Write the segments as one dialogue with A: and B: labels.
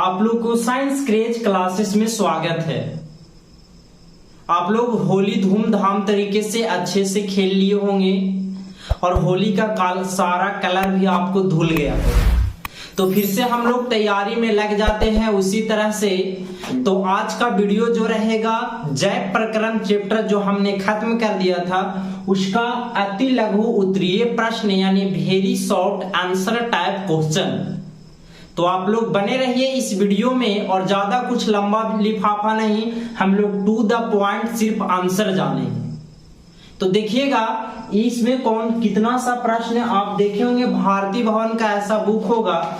A: आप लोग को साइंस क्रेज क्लासेस में स्वागत है। आप लोग होली धूमधाम तरीके से अच्छे से खेल लिए होंगे और होली का सारा कलर भी आपको धुल गया है, तो फिर से हम लोग तैयारी में लग जाते हैं उसी तरह से। तो आज का वीडियो जो रहेगा जैव प्रकरण चैप्टर जो हमने खत्म कर दिया था उसका अति लघु उत्तरीय प्रश्न यानी very short answer type question. तो आप लोग बने रहिए इस वीडियो में और ज्यादा कुछ लंबा लिफाफा नहीं, हम लोग टू द पॉइंट सिर्फ आंसर जानेंगे। तो देखिएगा इसमें कौन कितना सा प्रश्न आप देखे होंगे। भारती भवन का ऐसा बुक होगा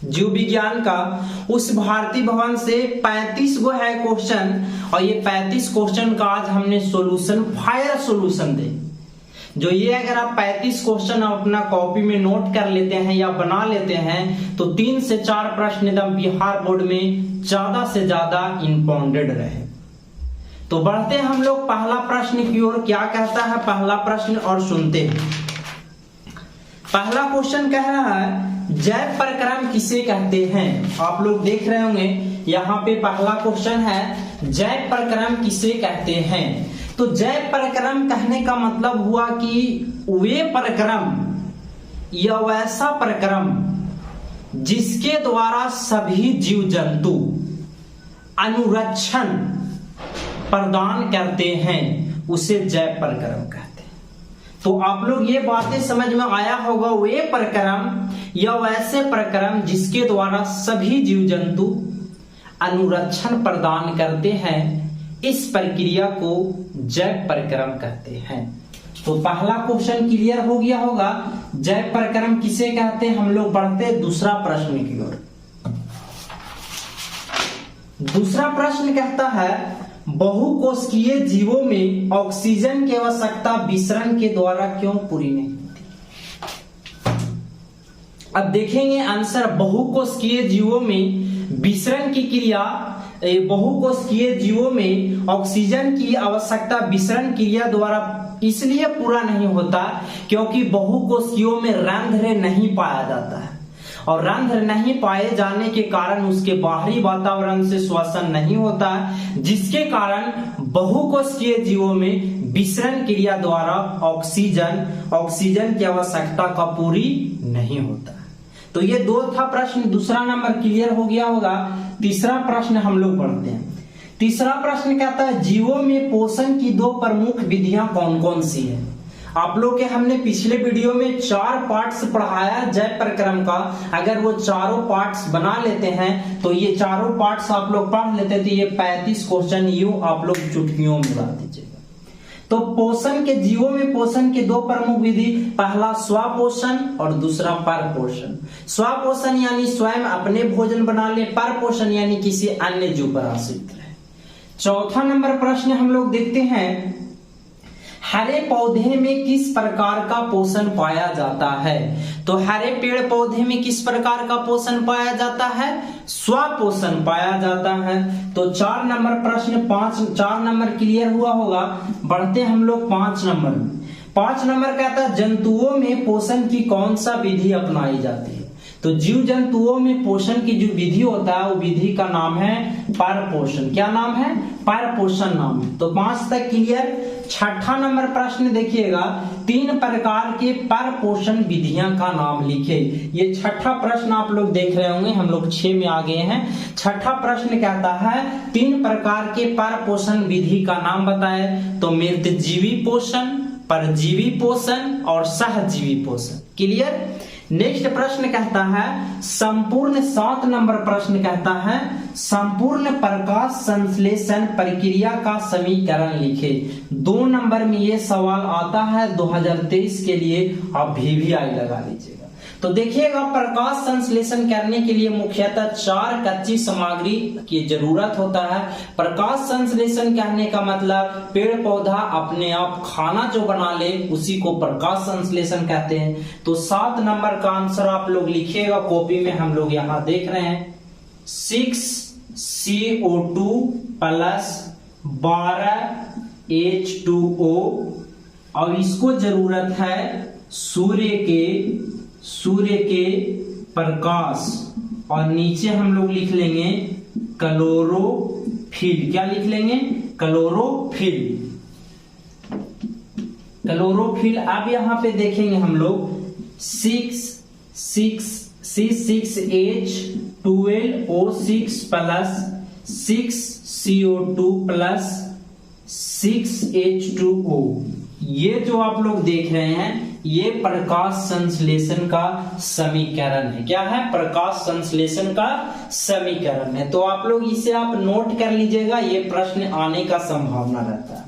A: जीव विज्ञान का, उस भारती भवन से 35 गो है क्वेश्चन और ये 35 क्वेश्चन का आज हमने सॉल्यूशन फायर सॉल्यूशन दे। जो ये अगर आप 35 क्वेश्चन अपना कॉपी में नोट कर लेते हैं या बना लेते हैं तो 3 से 4 प्रश्न एकदम बिहार बोर्ड में ज्यादा से ज्यादा इंपॉर्टेंट रहे। तो बढ़ते हैं हम लोग पहला प्रश्न की ओर। क्या कहता है पहला प्रश्न और सुनते हैं। पहला क्वेश्चन कह रहा है जैव प्रक्रम किसे कहते हैं। आप लोग देख रहे होंगे यहाँ पे पहला क्वेश्चन है जैव प्रक्रम किसे कहते हैं। तो जैव प्रक्रम कहने का मतलब हुआ कि वे प्रक्रम या वैसा प्रक्रम जिसके द्वारा सभी जीव जंतु अनुरक्षण प्रदान करते हैं उसे जैव प्रक्रम कहते हैं। तो आप लोग ये बातें समझ में आया होगा, वे प्रक्रम या वैसे प्रक्रम जिसके द्वारा सभी जीव जंतु अनुरक्षण प्रदान करते हैं, इस प्रक्रिया को जैव प्रक्रम कहते हैं। तो पहला क्वेश्चन क्लियर हो गया होगा जैव प्रक्रम किसे कहते हैं। हम लोग बढ़ते दूसरा प्रश्न की ओर। दूसरा प्रश्न कहता है बहुकोशिकीय जीवों में ऑक्सीजन की आवश्यकता विसरण के द्वारा क्यों पूरी नहीं होती। अब देखेंगे आंसर। बहुकोशिकीय जीवों में विसरण की क्रिया, बहुकोशिकीय जीवों में ऑक्सीजन की आवश्यकता विसरण क्रिया द्वारा इसलिए पूरा नहीं होता क्योंकि बहुकोशिकीयों में रंध्र नहीं पाया जाता है और रंध्र नहीं पाए जाने के कारण उसके बाहरी वातावरण से श्वसन नहीं होता है, जिसके कारण बहुकोशिकीय जीवों में विसरण क्रिया द्वारा ऑक्सीजन की आवश्यकता का पूरी नहीं होता। तो ये दो था प्रश्न। दूसरा नंबर क्लियर हो गया होगा। तीसरा प्रश्न हम लोग पढ़ते हैं। तीसरा प्रश्न कहता है जीवों में पोषण की 2 प्रमुख विधियां कौन कौन सी है। आप लोग के हमने पिछले वीडियो में 4 पार्ट्स पढ़ाया जैव प्रक्रम का। अगर वो चारों पार्ट्स बना लेते हैं तो ये चारों पार्ट्स आप लोग पढ़ लेते थे। ये 35 क्वेश्चन यूं आप लोग चुटकियों में ला दीजिएगा। तो पोषण के जीवों में पोषण के 2 प्रमुख विधि, पहला स्वपोषण और दूसरा परपोषण। स्वपोषण यानी स्वयं अपने भोजन बना ले, परपोषण यानी किसी अन्य जीव पर आश्रित रहे। चौथा नंबर प्रश्न हम लोग देखते हैं हरे पौधे में किस प्रकार का पोषण पाया जाता है। तो हरे पेड़ पौधे में किस प्रकार का पोषण पाया जाता है, स्वपोषण पाया जाता है। तो 4 नंबर प्रश्न 4 नंबर क्लियर हुआ होगा। बढ़ते हम लोग 5 नंबर में। 5 नंबर कहता है जंतुओं में पोषण की कौन सा विधि अपनाई जाती है। तो जीव जंतुओं में पोषण की जो विधि होता है वो विधि का नाम है परपोषण। क्या नाम है, परपोषण नाम है। तो 5 तक क्लियर। छठा नंबर प्रश्न देखिएगा 3 प्रकार के परपोषण विधियां का नाम लिखे। ये छठा प्रश्न आप लोग देख रहे होंगे, हम लोग 6 में आ गए हैं। छठा प्रश्न कहता है 3 प्रकार के परपोषण विधि का नाम बताए। तो मृतजीवी पोषण, परजीवी पोषण और सहजीवी पोषण। क्लियर। नेक्स्ट प्रश्न कहता है संपूर्ण 7 नंबर प्रश्न कहता है संपूर्ण प्रकाश संश्लेषण प्रक्रिया का समीकरण लिखे। 2 नंबर में ये सवाल आता है 2023 के लिए, आप VVI लगा लीजिएगा। तो देखिएगा प्रकाश संश्लेषण करने के लिए मुख्यतः 4 कच्ची सामग्री की जरूरत होता है। प्रकाश संश्लेषण कहने का मतलब पेड़ पौधा अपने आप खाना जो बना ले उसी को प्रकाश संश्लेषण कहते हैं। तो 7 नंबर का आंसर आप लोग लिखिएगा कॉपी में। हम लोग यहाँ देख रहे हैं 6CO2 प्लस 12 H2O और इसको जरूरत है सूर्य के प्रकाश और नीचे हम लोग लिख लेंगे क्लोरोफिल। क्या लिख लेंगे? क्लोरोफिल। क्लोरोफिल। अब यहां पे देखेंगे हम लोग C6H12O6 plus 6CO2 plus 6H2O। ये जो आप लोग देख रहे हैं ये प्रकाश संश्लेषण का समीकरण है। क्या है? प्रकाश संश्लेषण का समीकरण है। तो आप लोग इसे आप नोट कर लीजिएगा, ये प्रश्न आने का संभावना रहता है।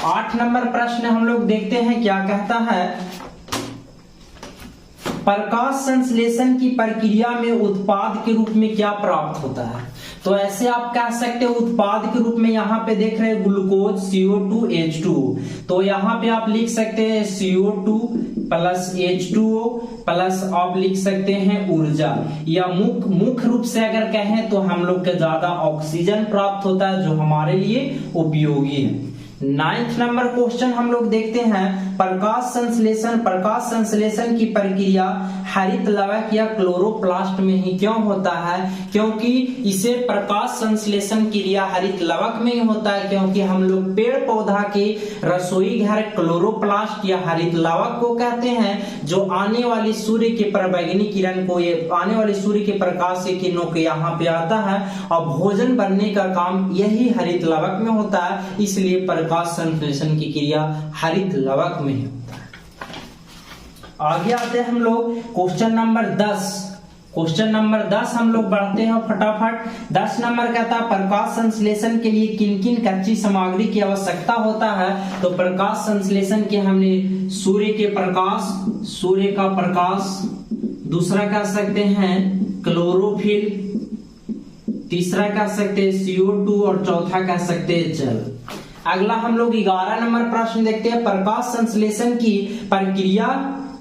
A: 8 नंबर प्रश्न हम लोग देखते हैं क्या कहता है। प्रकाश संश्लेषण की प्रक्रिया में उत्पाद के रूप में क्या प्राप्त होता है? तो ऐसे आप कह सकते हो उत्पाद के रूप में यहाँ पे देख रहे हैं ग्लूकोज CO2H2O, तो यहाँ पे आप लिख सकते हैं CO2 प्लस H2O प्लस आप लिख सकते हैं ऊर्जा, या मुख्य रूप से अगर कहें तो हम लोग को ज्यादा ऑक्सीजन प्राप्त होता है जो हमारे लिए उपयोगी है। 9th नंबर क्वेश्चन हम लोग देखते हैं प्रकाश संश्लेषण की प्रक्रिया हरित लवक या क्लोरोप्लास्ट में ही क्यों होता है? क्योंकि इसे प्रकाश संश्लेषण क्रिया हरित लवक में ही होता है, क्योंकि हम लोग पेड़ पौधा के रसोई घर क्लोरोप्लास्ट या हरित लवक को कहते हैं, जो आने वाली सूर्य के पराबैंगनी किरण को, ये आने वाले सूर्य के प्रकाश के किरणों के यहाँ पे आता है और भोजन बनने का काम यही हरित लवक में होता है, इसलिए प्रकाश संश्लेषण की क्रिया हरित लवक में होता है। आगे आते हैं हम लोग क्वेश्चन नंबर 10 हम लोग बढ़ते हैं फटाफट। 10 नंबर कहता है प्रकाश संश्लेषण के लिए किन किन कच्ची सामग्री की आवश्यकता होता है? तो प्रकाश संश्लेषण के हमने सूर्य का प्रकाश, दूसरा कह सकते हैं क्लोरोफिल, तीसरा कह सकते हैं CO2 और चौथा कह सकते हैं जल। अगला हम लोग 11 नंबर प्रश्न देखते हैं प्रकाश संश्लेषण की प्रक्रिया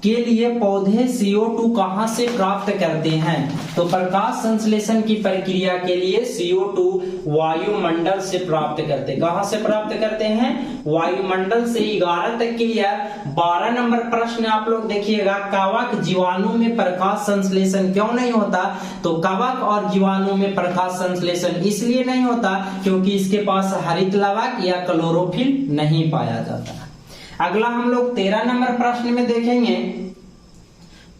A: के लिए पौधे CO2 कहां से प्राप्त करते हैं? तो प्रकाश संश्लेषण की प्रक्रिया के लिए CO2 वायुमंडल से प्राप्त करते हैं। कहां से प्राप्त करते हैं? वायुमंडल से। 11 तक क्लियर। 12 नंबर प्रश्न आप लोग देखिएगा कवक जीवाणु में प्रकाश संश्लेषण क्यों नहीं होता? तो कवक और जीवाणु में प्रकाश संश्लेषण इसलिए नहीं होता क्योंकि इसके पास हरित लवक या क्लोरोफिल नहीं पाया जाता। अगला हम लोग 13 नंबर प्रश्न में देखेंगे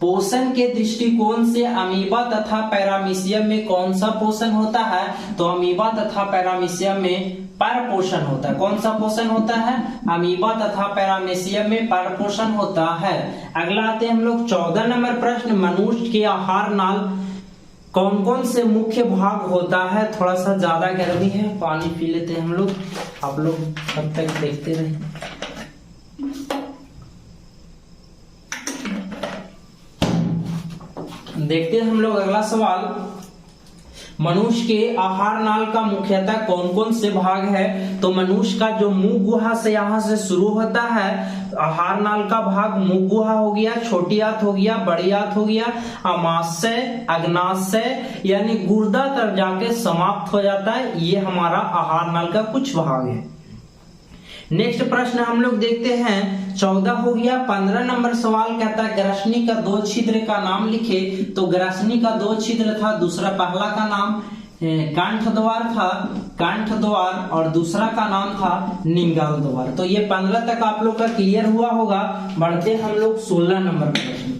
A: पोषण के दृष्टिकोण से अमीबा तथा पैरामीशियम में कौन सा पोषण होता है? तो अमीबा तथा पैरामीशियम में परपोषण होता है। कौन सा पोषण होता है? अमीबा तथा पैरामीशियम में परपोषण होता है। अगला आते हैं हम लोग 14 नंबर प्रश्न मनुष्य के आहार नाल कौन कौन से मुख्य भाग होता है? थोड़ा सा ज्यादा गर्मी है, पानी पी लेते हैं हम लोग, आप लोग तब तक देखते रहिए। देखते हैं हम लोग अगला सवाल, मनुष्य के आहार नाल का मुख्यतः कौन कौन से भाग है? तो मनुष्य का जो मुख गुहा से यहाँ से शुरू होता है आहार नाल का भाग, मुख गुहा हो गया, छोटी आंत हो गया, बड़ी आंत हो गया, अमाशय, अग्नाशय यानी गुर्दा तक जाके समाप्त हो जाता है। ये हमारा आहार नाल का कुछ भाग है। नेक्स्ट प्रश्न हम लोग देखते हैं 14 हो गया। 15 नंबर सवाल कहता है ग्रसनी का 2 छिद्र का नाम लिखे। तो ग्रसनी का 2 छिद्र था, दूसरा पहला का नाम कंठ द्वार था, कंठ द्वार, और दूसरा का नाम था निंगाल द्वार। तो ये 15 तक आप लोग का क्लियर हुआ होगा। बढ़ते हम लोग 16 नंबर प्रश्न।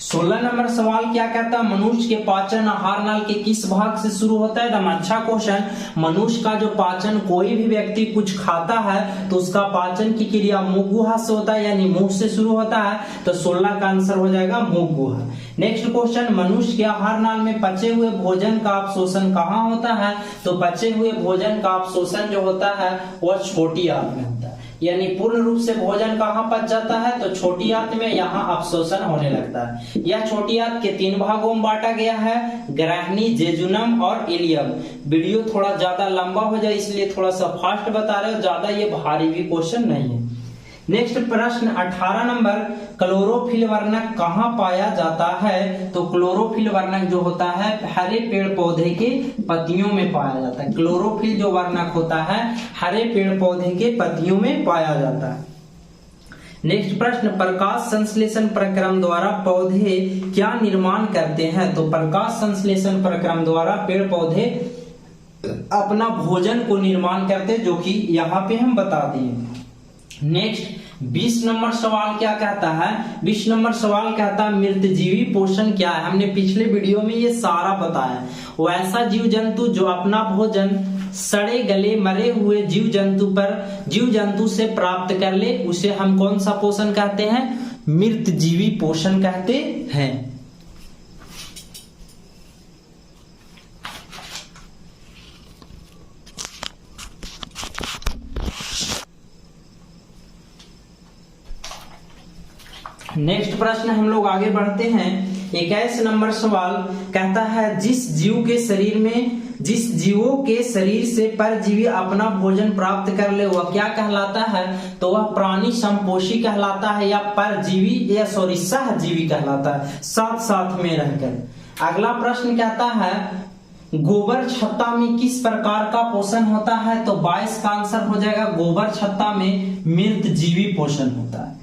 A: 16 नंबर सवाल क्या कहता है मनुष्य के पाचन आहार नाल के किस भाग से शुरू होता है? एकदम अच्छा क्वेश्चन। मनुष्य का जो पाचन, कोई भी व्यक्ति कुछ खाता है तो उसका पाचन की क्रिया मुख गुहा से होता है, यानी मुख से शुरू होता है। तो 16 का आंसर हो जाएगा मुख गुहा। नेक्स्ट क्वेश्चन, मनुष्य के आहार नाल में पचे हुए भोजन का अवशोषण कहाँ होता है? तो पचे हुए भोजन का अवशोषण जो होता है वह छोटी आंत में होता है, यानी पूर्ण रूप से भोजन कहाँ पच जाता है? तो छोटी आंत में, यहाँ अवशोषण होने लगता है। यह छोटी आंत के 3 भागों में बांटा गया है, ग्रहणी, जेजुनम और इलियम। वीडियो थोड़ा ज्यादा लंबा हो जाए इसलिए थोड़ा सा फास्ट बता रहे हो, ज्यादा ये भारी भी क्वेश्चन नहीं है। नेक्स्ट प्रश्न 18 नंबर, क्लोरोफिल वर्णक कहाँ पाया जाता है? तो क्लोरोफिल वर्णक जो होता है हरे पेड़ पौधे के पत्तियों में पाया जाता है। क्लोरोफिल जो वर्णक होता है हरे पेड़ पौधे के पत्तियों में पाया जाता है। नेक्स्ट प्रश्न, प्रकाश संश्लेषण प्रक्रम द्वारा पौधे क्या निर्माण करते हैं? तो प्रकाश संश्लेषण प्रक्रम द्वारा पेड़ पौधे अपना भोजन को निर्माण करते, जो कि यहाँ पे हम बता दिए। नेक्स्ट 20 नंबर सवाल क्या कहता है? 20 नंबर सवाल कहता है मृतजीवी पोषण क्या है? हमने पिछले वीडियो में ये सारा बताया। वो ऐसा जीव जंतु जो अपना भोजन सड़े गले मरे हुए जीव जंतु से प्राप्त कर ले, उसे हम कौन सा पोषण कहते हैं? मृतजीवी पोषण कहते हैं। नेक्स्ट प्रश्न हम लोग आगे बढ़ते हैं। 21 नंबर सवाल कहता है जिस जीवों के शरीर से परजीवी अपना भोजन प्राप्त कर ले वह क्या कहलाता है? तो वह प्राणी संपोषी कहलाता है या परजीवी या सहजीवी कहलाता है, साथ साथ में रहकर। अगला प्रश्न कहता है गोबर छत्ता में किस प्रकार का पोषण होता है? तो 22 का आंसर हो जाएगा गोबर छत्ता में मृतजीवी पोषण होता है।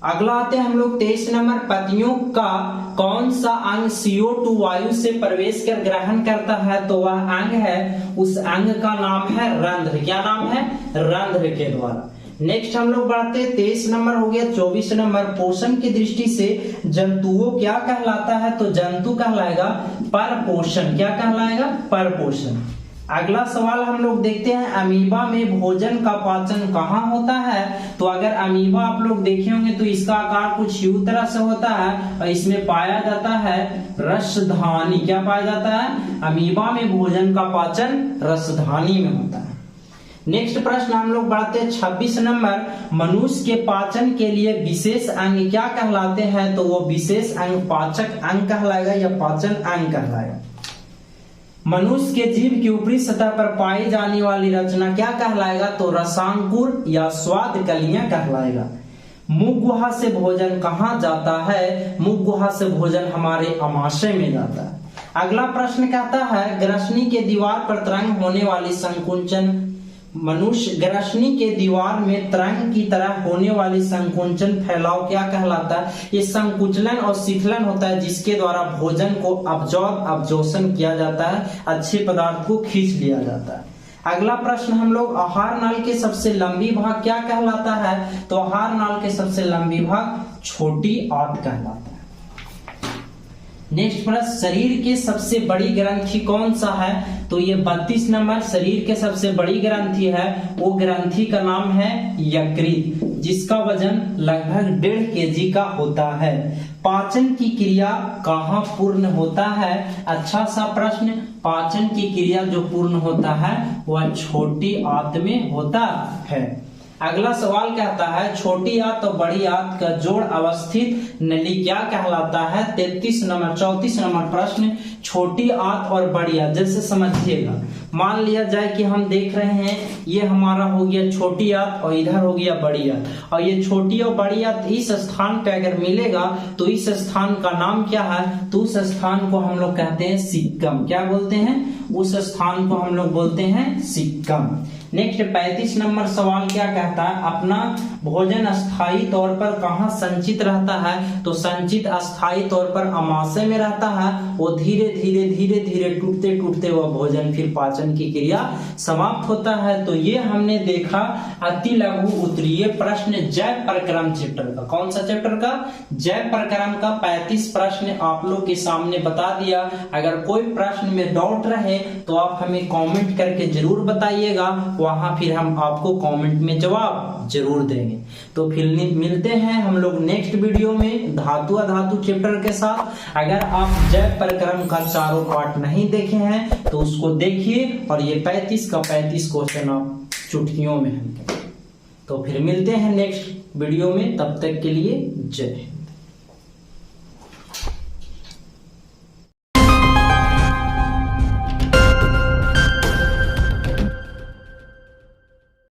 A: अगला आते हैं हम लोग 23 नंबर, पत्तियों का कौन सा अंग CO2 वायु से प्रवेश कर ग्रहण करता है? तो वह अंग है, उस अंग का नाम है रंध्र। क्या नाम है? रंध्र के द्वारा। नेक्स्ट हम लोग बढ़ते हैं 23 नंबर हो गया। 24 नंबर, पोषण की दृष्टि से जंतुओं क्या कहलाता है? तो जंतु कहलाएगा परपोषण। क्या कहलाएगा? परपोषण। अगला सवाल हम लोग देखते हैं अमीबा में भोजन का पाचन कहाँ होता है? तो अगर अमीबा आप लोग देखे होंगे तो इसका आकार कुछ यूं तरह से होता है और इसमें पाया जाता है रसधानी। क्या पाया जाता है? अमीबा में भोजन का पाचन रसधानी में होता है। नेक्स्ट प्रश्न हम लोग बढ़ते हैं 26 नंबर, मनुष्य के पाचन के लिए विशेष अंग क्या कहलाते हैं? तो वो विशेष अंग पाचक अंग कहलाएगा या पाचन अंग कहलाएगा। मनुष्य के जीभ की ऊपरी सतह पर पाई जाने वाली रचना क्या कहलाएगा? तो रसांकुर या स्वाद कलियां कहलाएगा। मुख गुहा से भोजन कहाँ जाता है? मुख गुहा से भोजन हमारे आमाशय में जाता है। अगला प्रश्न कहता है ग्रसनी के दीवार पर तरंग होने वाली संकुंचन, मनुष्य ग्रसनी के दीवार में तरंग की तरह होने वाली संकुंचन फैलाव क्या कहलाता है? ये संकुचलन और शीतलन होता है जिसके द्वारा भोजन को अब्जॉर्प्शन किया जाता है, अच्छे पदार्थ को खींच लिया जाता है। अगला प्रश्न हम लोग आहार नाल के सबसे लंबी भाग क्या कहलाता है? तो आहार नाल के सबसे लंबी भाग छोटी आंत कहलाता है। नेक्स्ट प्रश्न, शरीर के सबसे बड़ी ग्रंथि कौन सा है? तो ये 32 नंबर, शरीर के सबसे बड़ी ग्रंथि है, वो ग्रंथि का नाम है यकृत, जिसका वजन लगभग 1.5 kg का होता है। पाचन की क्रिया कहाँ पूर्ण होता है? अच्छा सा प्रश्न। पाचन की क्रिया जो पूर्ण होता है वह छोटी आंत में होता है। अगला सवाल कहता है छोटी आंत और बड़ी आंत का जोड़ अवस्थित नली क्या कहलाता है? 34 नंबर प्रश्न, छोटी आंत और बड़ी आंत जैसे समझिएगा, मान लिया जाए कि हम देख रहे हैं ये हमारा हो गया छोटी आंत और इधर हो गया बड़ी आंत, और ये छोटी और बड़ी आंत इस स्थान पे अगर मिलेगा तो इस स्थान का नाम क्या है? तो उस स्थान को हम लोग कहते हैं सिक्कम। क्या बोलते हैं? उस स्थान को हम लोग बोलते हैं सिक्कम। नेक्स्ट 35 नंबर सवाल क्या कहता है? अपना भोजन अस्थायी तौर पर कहाँ संचित रहता है? तो संचित अस्थायी तौर पर आमाशय में रहता है। वो धीरे धीरे टूटते वह भोजन फिर पाचन की क्रिया समाप्त होता है। तो ये हमने देखा अति लघु उत्तरीय प्रश्न जैव प्रक्रम चैप्टर का। कौन सा चैप्टर का? जैव प्रक्रम का 35 प्रश्न आप लोग के सामने बता दिया। अगर कोई प्रश्न में डाउट रहे तो आप हमें कमेंट करके जरूर बताइएगा, वहां फिर हम आपको कमेंट में जवाब जरूर देंगे। तो फिर मिलते हैं हम लोग नेक्स्ट वीडियो में धातु अधातु चैप्टर के साथ। अगर आप जैव प्रक्रम का चारों पार्ट नहीं देखे हैं तो उसको देखिए, और ये 35 का 35 क्वेश्चन आप चुटकियों में हल करें। तो फिर मिलते हैं नेक्स्ट वीडियो में, तब तक के लिए जय हिंद।